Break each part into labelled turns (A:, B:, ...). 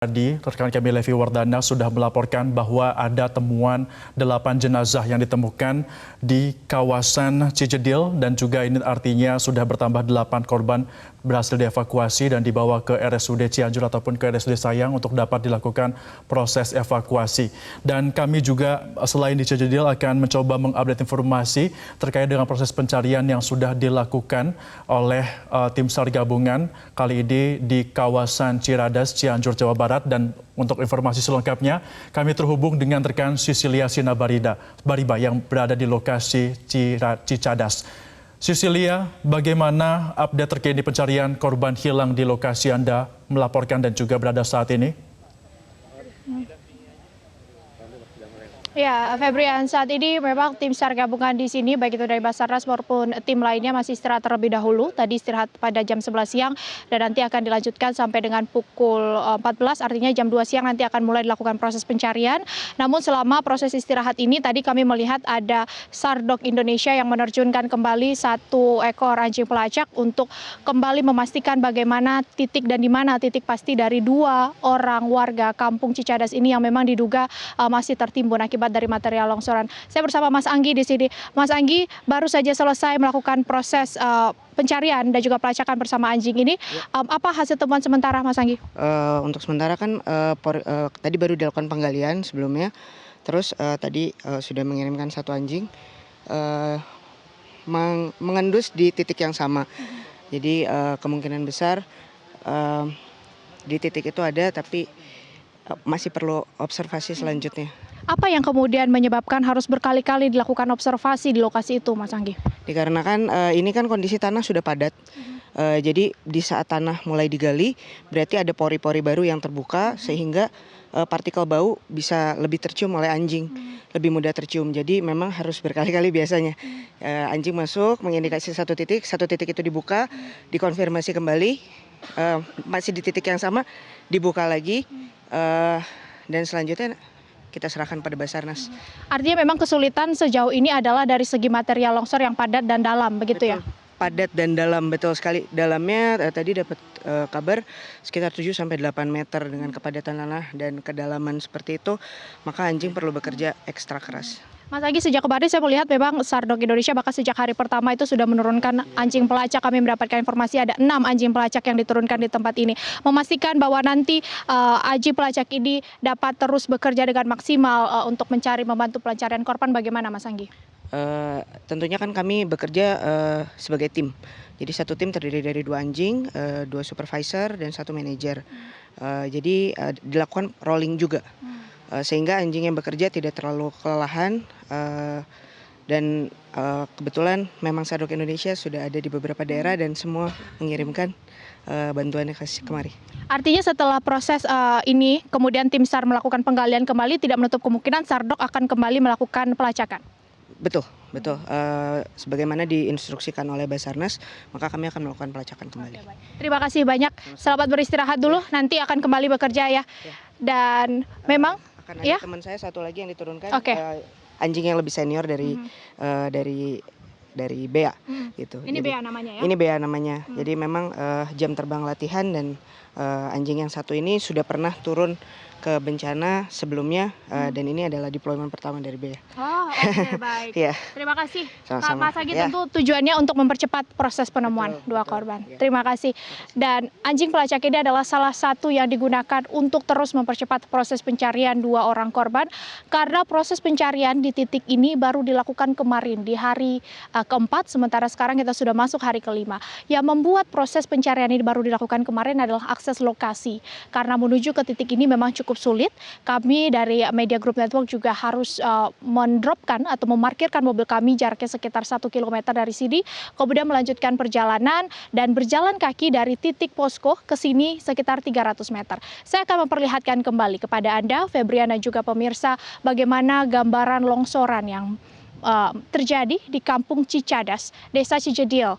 A: Tadi rekan kami Levi Wardana sudah melaporkan bahwa ada temuan 8 jenazah yang ditemukan di kawasan Cijedil dan juga ini artinya sudah bertambah 8 korban berhasil dievakuasi dan dibawa ke RSUD Cianjur ataupun ke RSUD Sayang untuk dapat dilakukan proses evakuasi. Dan kami juga selain di Cijedil akan mencoba mengupdate informasi terkait dengan proses pencarian yang sudah dilakukan oleh tim SAR gabungan kali ini di kawasan Ciradas, Cianjur, Jawa Barat. Dan untuk informasi selengkapnya, kami terhubung dengan rekan Sisilia Sinabarida yang berada di lokasi Cicadas. Sisilia, bagaimana update terkini pencarian korban hilang di lokasi Anda melaporkan dan juga berada saat ini?
B: Ya, Febrian, saat ini memang tim SAR gabungan di sini, baik itu dari Basarnas maupun tim lainnya masih istirahat terlebih dahulu. Tadi istirahat pada jam 11 siang dan nanti akan dilanjutkan sampai dengan pukul 14, artinya jam 2 siang nanti akan mulai dilakukan proses pencarian. Namun selama proses istirahat ini, tadi kami melihat ada SAR-Dog Indonesia yang menerjunkan kembali 1 ekor anjing pelacak untuk kembali memastikan bagaimana titik dan di mana titik pasti dari 2 orang warga kampung Cicadas ini yang memang diduga masih tertimbun akibat dari material longsoran. Saya bersama Mas Anggi di sini. Mas Anggi baru saja selesai melakukan proses pencarian dan juga pelacakan bersama anjing ini. Apa hasil temuan sementara, Mas Anggi?
C: Untuk sementara kan tadi baru dilakukan penggalian sebelumnya. Terus tadi sudah mengirimkan 1 anjing mengendus di titik yang sama. Jadi kemungkinan besar di titik itu ada, tapi masih perlu observasi selanjutnya.
B: Apa yang kemudian menyebabkan harus berkali-kali dilakukan observasi di lokasi itu, Mas Anggi?
C: Dikarenakan ini kan kondisi tanah sudah padat. Jadi di saat tanah mulai digali, berarti ada pori-pori baru yang terbuka sehingga partikel bau bisa lebih tercium oleh anjing, lebih mudah tercium. Jadi memang harus berkali-kali biasanya. Anjing masuk, mengindikasi satu titik itu dibuka, dikonfirmasi kembali, masih di titik yang sama, dibuka lagi, dan selanjutnya kita serahkan pada Basarnas.
B: Artinya memang kesulitan sejauh ini adalah dari segi material longsor yang padat dan dalam, begitu ya?
C: Padat dan dalam, betul sekali. Dalamnya tadi dapat kabar sekitar 7-8 meter dengan kepadatan tanah dan kedalaman seperti itu, maka anjing perlu bekerja ekstra keras.
B: Mas Anggi, sejak kemarin saya melihat memang SAR-Dog Indonesia bahkan sejak hari pertama itu sudah menurunkan anjing pelacak. Kami mendapatkan informasi ada 6 anjing pelacak yang diturunkan di tempat ini. Memastikan bahwa nanti anjing pelacak ini dapat terus bekerja dengan maksimal untuk mencari membantu pencarian korban. Bagaimana, Mas Anggi?
C: Tentunya kan kami bekerja sebagai tim. Jadi 1 tim terdiri dari 2 anjing, 2 supervisor dan 1 manajer. Jadi dilakukan rolling juga. Sehingga anjing yang bekerja tidak terlalu kelelahan, dan kebetulan memang SAR-Dog Indonesia sudah ada di beberapa daerah dan semua mengirimkan bantuannya kemari.
B: Artinya setelah proses ini kemudian tim SAR melakukan penggalian kembali, tidak menutup kemungkinan SAR-Dog akan kembali melakukan pelacakan?
C: Betul. Sebagaimana diinstruksikan oleh Basarnas, maka kami akan melakukan pelacakan kembali.
B: Terima kasih banyak. Selamat beristirahat dulu. Nanti akan kembali bekerja ya. Dan memang
C: akan ada teman saya 1 lagi yang diturunkan, anjing yang lebih senior dari Bea gitu.
B: Ini Bea namanya ya?
C: Ini Bea namanya. Jadi memang jam terbang latihan dan anjing yang 1 ini sudah pernah turun ke bencana sebelumnya, dan ini adalah deployment pertama dari Bea.
B: Oh, oke, baik.
C: Ya.
B: Terima kasih.
C: Sama-sama.
B: Mas Anggi, tentu tujuannya untuk mempercepat proses penemuan 2 korban.
C: Ya.
B: Terima kasih. Dan anjing pelacak ini adalah salah satu yang digunakan untuk terus mempercepat proses pencarian 2 orang korban, karena proses pencarian di titik ini baru dilakukan kemarin di hari keempat, sementara sekarang kita sudah masuk hari kelima. Yang membuat proses pencarian ini baru dilakukan kemarin adalah akses lokasi, karena menuju ke titik ini memang cukup sulit. Kami dari Media Group Network juga harus mendropkan atau memarkirkan mobil kami jaraknya sekitar 1 km dari sini, kemudian melanjutkan perjalanan dan berjalan kaki dari titik posko ke sini sekitar 300 meter. Saya akan memperlihatkan kembali kepada Anda, Febrian dan juga pemirsa, bagaimana gambaran longsoran yang terjadi di Kampung Cicadas, Desa Cijedil,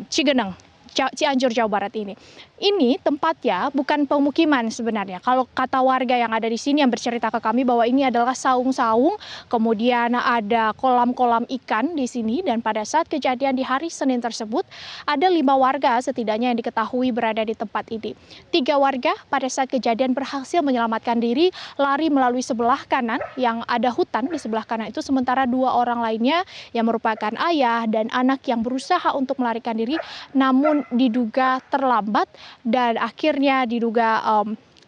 B: Cigeneng, Cianjur, Jawa Barat ini. Ini tempatnya bukan pemukiman sebenarnya. Kalau kata warga yang ada di sini yang bercerita ke kami bahwa ini adalah saung-saung, kemudian ada kolam-kolam ikan di sini, dan pada saat kejadian di hari Senin tersebut ada 5 warga setidaknya yang diketahui berada di tempat ini. 3 warga pada saat kejadian berhasil menyelamatkan diri, lari melalui sebelah kanan yang ada hutan di sebelah kanan itu, sementara 2 orang lainnya yang merupakan ayah dan anak yang berusaha untuk melarikan diri namun diduga terlambat dan akhirnya diduga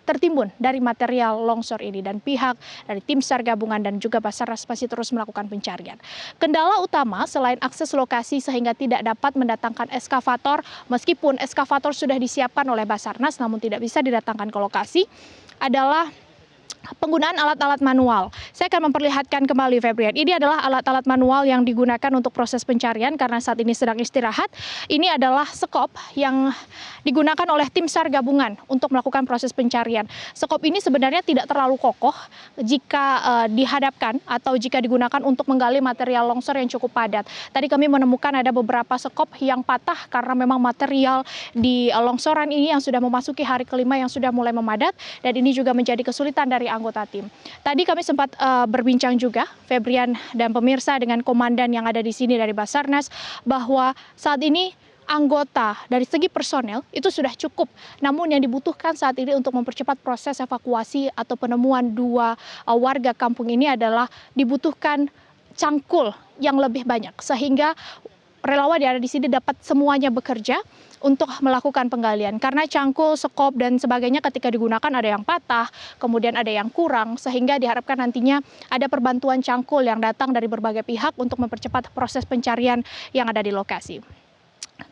B: tertimbun dari material longsor ini, dan pihak dari tim SAR gabungan dan juga Basarnas masih terus melakukan pencarian. Kendala utama selain akses lokasi sehingga tidak dapat mendatangkan eskavator, meskipun eskavator sudah disiapkan oleh Basarnas namun tidak bisa didatangkan ke lokasi, adalah penggunaan alat-alat manual. Saya akan memperlihatkan kembali, Febrian. Ini adalah alat-alat manual yang digunakan untuk proses pencarian karena saat ini sedang istirahat. Ini adalah sekop yang digunakan oleh tim SAR gabungan untuk melakukan proses pencarian. Sekop ini sebenarnya tidak terlalu kokoh jika dihadapkan atau jika digunakan untuk menggali material longsor yang cukup padat. Tadi kami menemukan ada beberapa sekop yang patah karena memang material di longsoran ini yang sudah memasuki hari kelima yang sudah mulai memadat, dan ini juga menjadi kesulitan dari anggota tim. Tadi kami sempat berbincang juga, Febrian dan pemirsa, dengan komandan yang ada di sini dari Basarnas, bahwa saat ini anggota dari segi personel itu sudah cukup. Namun yang dibutuhkan saat ini untuk mempercepat proses evakuasi atau penemuan 2 warga kampung ini adalah dibutuhkan cangkul yang lebih banyak, sehingga relawan yang ada di sini dapat semuanya bekerja untuk melakukan penggalian. Karena cangkul, sekop, dan sebagainya ketika digunakan ada yang patah, kemudian ada yang kurang, sehingga diharapkan nantinya ada perbantuan cangkul yang datang dari berbagai pihak untuk mempercepat proses pencarian yang ada di lokasi.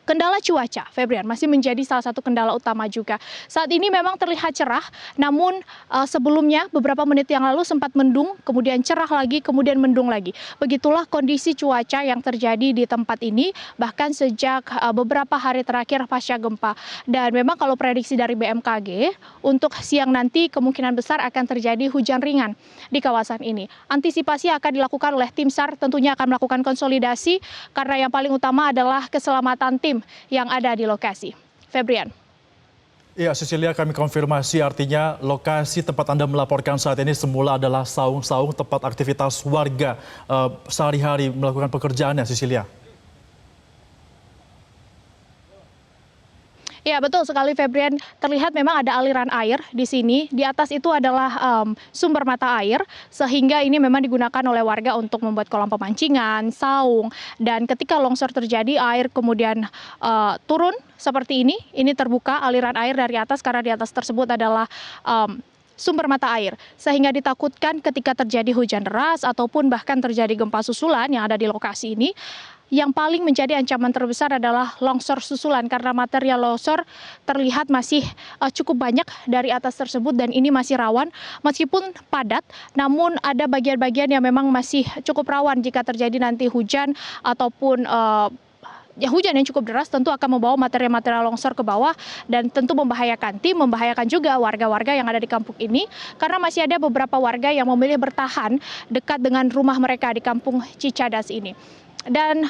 B: Kendala cuaca, Febrian, masih menjadi salah satu kendala utama juga. Saat ini memang terlihat cerah, namun sebelumnya beberapa menit yang lalu sempat mendung, kemudian cerah lagi, kemudian mendung lagi. Begitulah kondisi cuaca yang terjadi di tempat ini, bahkan sejak beberapa hari terakhir pasca gempa. Dan memang kalau prediksi dari BMKG, untuk siang nanti kemungkinan besar akan terjadi hujan ringan di kawasan ini. Antisipasi akan dilakukan oleh tim SAR, tentunya akan melakukan konsolidasi, karena yang paling utama adalah keselamatan tim yang ada di lokasi. Febrian.
A: Ya, Cecilia, kami konfirmasi, artinya lokasi tempat Anda melaporkan saat ini semula adalah saung-saung tempat aktivitas warga sehari-hari melakukan pekerjaannya, Cecilia.
B: Ya, betul sekali, Febrian. Terlihat memang ada aliran air di sini. Di atas itu adalah sumber mata air, sehingga ini memang digunakan oleh warga untuk membuat kolam pemancingan, saung. Dan ketika longsor terjadi, air kemudian turun seperti ini. Ini terbuka aliran air dari atas karena di atas tersebut adalah sumber mata air, sehingga ditakutkan ketika terjadi hujan deras ataupun bahkan terjadi gempa susulan yang ada di lokasi ini, yang paling menjadi ancaman terbesar adalah longsor susulan, karena material longsor terlihat masih cukup banyak dari atas tersebut, dan ini masih rawan meskipun padat, namun ada bagian-bagian yang memang masih cukup rawan jika terjadi nanti hujan ataupun hujan yang cukup deras, tentu akan membawa material-material longsor ke bawah dan tentu membahayakan tim, membahayakan juga warga-warga yang ada di kampung ini, karena masih ada beberapa warga yang memilih bertahan dekat dengan rumah mereka di kampung Cicadas ini. Dan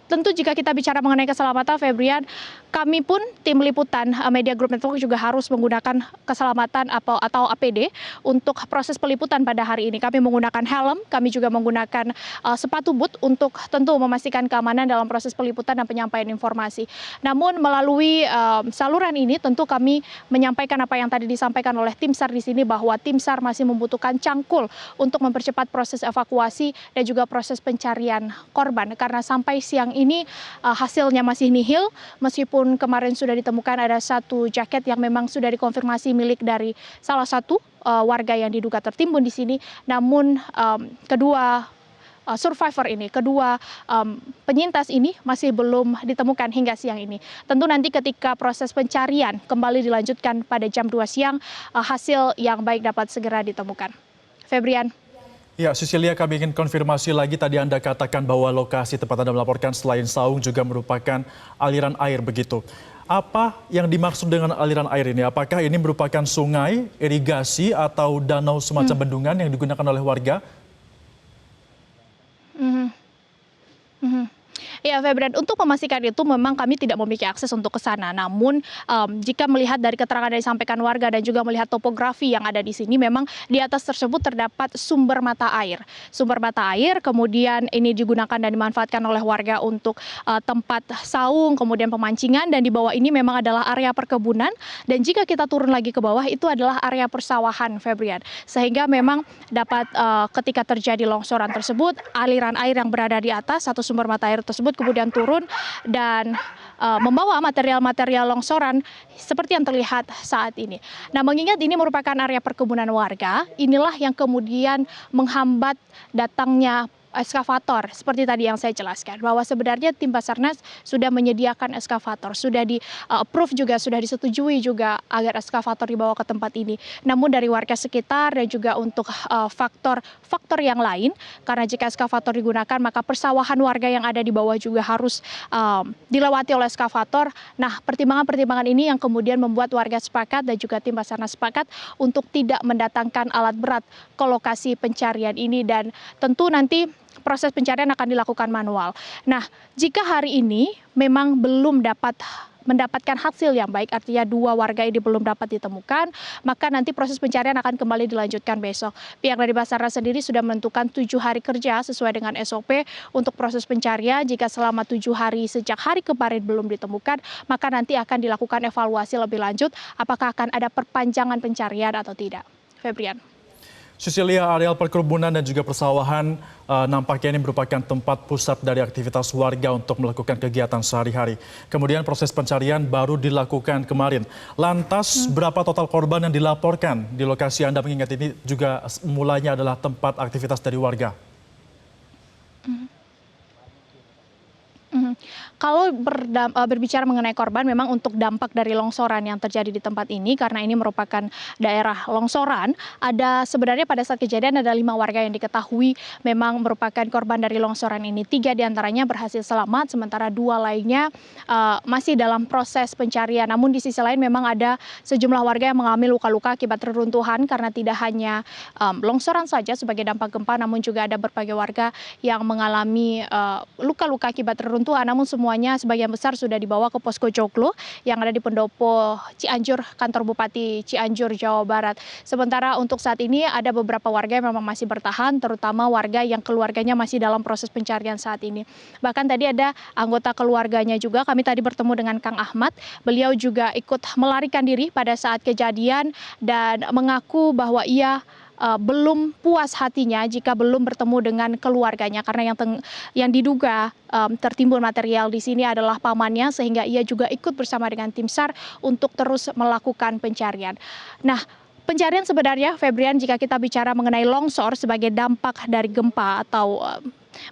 B: tentu jika kita bicara mengenai keselamatan, Febrian, kami pun tim liputan Media Group Network juga harus menggunakan keselamatan atau APD untuk proses peliputan pada hari ini. Kami menggunakan helm, kami juga menggunakan sepatu boot untuk tentu memastikan keamanan dalam proses peliputan dan penyampaian informasi. Namun melalui saluran ini tentu kami menyampaikan apa yang tadi disampaikan oleh tim SAR di sini, bahwa tim SAR masih membutuhkan cangkul untuk mempercepat proses evakuasi dan juga proses pencarian korban, karena sampai siang ini hasilnya masih nihil, meskipun kemarin sudah ditemukan ada satu jaket yang memang sudah dikonfirmasi milik dari salah satu warga yang diduga tertimbun di sini, namun kedua survivor ini, kedua penyintas ini masih belum ditemukan hingga siang ini. Tentu nanti ketika proses pencarian kembali dilanjutkan pada jam 2 siang, hasil yang baik dapat segera ditemukan. Febrian.
A: Ya, Cecilia, kami ingin konfirmasi lagi, tadi Anda katakan bahwa lokasi tempat Anda melaporkan selain saung juga merupakan aliran air begitu. Apa yang dimaksud dengan aliran air ini? Apakah ini merupakan sungai, irigasi, atau danau semacam bendungan yang digunakan oleh warga?
B: Ya, Febrian, untuk memastikan itu memang kami tidak memiliki akses untuk ke sana. Namun jika melihat dari keterangan yang disampaikan warga dan juga melihat topografi yang ada di sini, memang di atas tersebut terdapat sumber mata air. Sumber mata air kemudian ini digunakan dan dimanfaatkan oleh warga untuk tempat saung, kemudian pemancingan, dan di bawah ini memang adalah area perkebunan. Dan jika kita turun lagi ke bawah itu adalah area persawahan, Febrian. Sehingga memang dapat ketika terjadi longsoran tersebut, aliran air yang berada di atas satu sumber mata air tersebut kemudian turun dan membawa material-material longsoran seperti yang terlihat saat ini. Nah, mengingat ini merupakan area perkebunan warga, inilah yang kemudian menghambat datangnya eskavator seperti tadi yang saya jelaskan, bahwa sebenarnya tim Basarnas sudah menyediakan eskavator, sudah di-approve juga, sudah disetujui juga agar eskavator dibawa ke tempat ini. Namun dari warga sekitar dan juga untuk faktor yang lain, karena jika eskavator digunakan maka persawahan warga yang ada di bawah juga harus dilewati oleh eskavator. Nah, pertimbangan-pertimbangan ini yang kemudian membuat warga sepakat dan juga tim Basarnas sepakat untuk tidak mendatangkan alat berat ke lokasi pencarian ini, dan tentu nanti proses pencarian akan dilakukan manual. Nah, jika hari ini memang belum mendapatkan hasil yang baik, artinya 2 warga ini belum dapat ditemukan, maka nanti proses pencarian akan kembali dilanjutkan besok. Pihak dari Basarnas sendiri sudah menentukan 7 hari kerja sesuai dengan SOP untuk proses pencarian. Jika selama 7 hari sejak hari kemarin belum ditemukan, maka nanti akan dilakukan evaluasi lebih lanjut apakah akan ada perpanjangan pencarian atau tidak. Febrian.
A: Cecilia, areal perkebunan dan juga persawahan nampaknya ini merupakan tempat pusat dari aktivitas warga untuk melakukan kegiatan sehari-hari. Kemudian proses pencarian baru dilakukan kemarin. Lantas berapa total korban yang dilaporkan di lokasi Anda, mengingat ini juga mulanya adalah tempat aktivitas dari warga?
B: Kalau berbicara mengenai korban, memang untuk dampak dari longsoran yang terjadi di tempat ini, karena ini merupakan daerah longsoran, ada sebenarnya pada saat kejadian ada 5 warga yang diketahui memang merupakan korban dari longsoran ini. 3 diantaranya berhasil selamat, sementara 2 lainnya masih dalam proses pencarian. Namun di sisi lain memang ada sejumlah warga yang mengalami luka-luka akibat reruntuhan, karena tidak hanya longsoran saja sebagai dampak gempa, namun juga ada berbagai warga yang mengalami luka-luka akibat reruntuhan. Namun semuanya sebagian besar sudah dibawa ke posko Joglo yang ada di Pendopo Cianjur, kantor Bupati Cianjur, Jawa Barat. Sementara untuk saat ini ada beberapa warga yang memang masih bertahan, terutama warga yang keluarganya masih dalam proses pencarian saat ini. Bahkan tadi ada anggota keluarganya juga, kami tadi bertemu dengan Kang Ahmad, beliau juga ikut melarikan diri pada saat kejadian dan mengaku bahwa ia belum puas hatinya jika belum bertemu dengan keluarganya, karena yang diduga tertimbun material di sini adalah pamannya, sehingga ia juga ikut bersama dengan tim SAR untuk terus melakukan pencarian. Nah, pencarian sebenarnya, Febrian, jika kita bicara mengenai longsor sebagai dampak dari gempa atau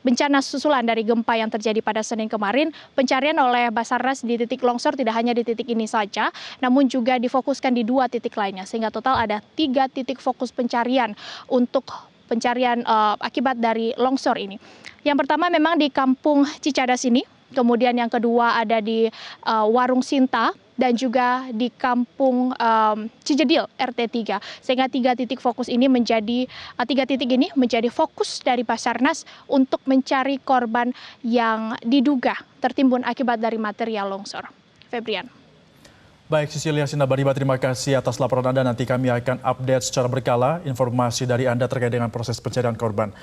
B: bencana susulan dari gempa yang terjadi pada Senin kemarin, pencarian oleh Basarnas di titik longsor tidak hanya di titik ini saja, namun juga difokuskan di 2 titik lainnya, sehingga total ada 3 titik fokus pencarian untuk pencarian akibat dari longsor ini. Yang pertama memang di Kampung Cicadas ini, kemudian yang kedua ada di Warung Sinta, dan juga di Kampung Cijedil RT 3. Sehingga 3 titik fokus ini menjadi 3 titik ini menjadi fokus dari Basarnas untuk mencari korban yang diduga tertimbun akibat dari material longsor. Febrian.
A: Baik, Cecilia Sinabariba, terima kasih atas laporan Anda. Nanti kami akan update secara berkala informasi dari Anda terkait dengan proses pencarian korban.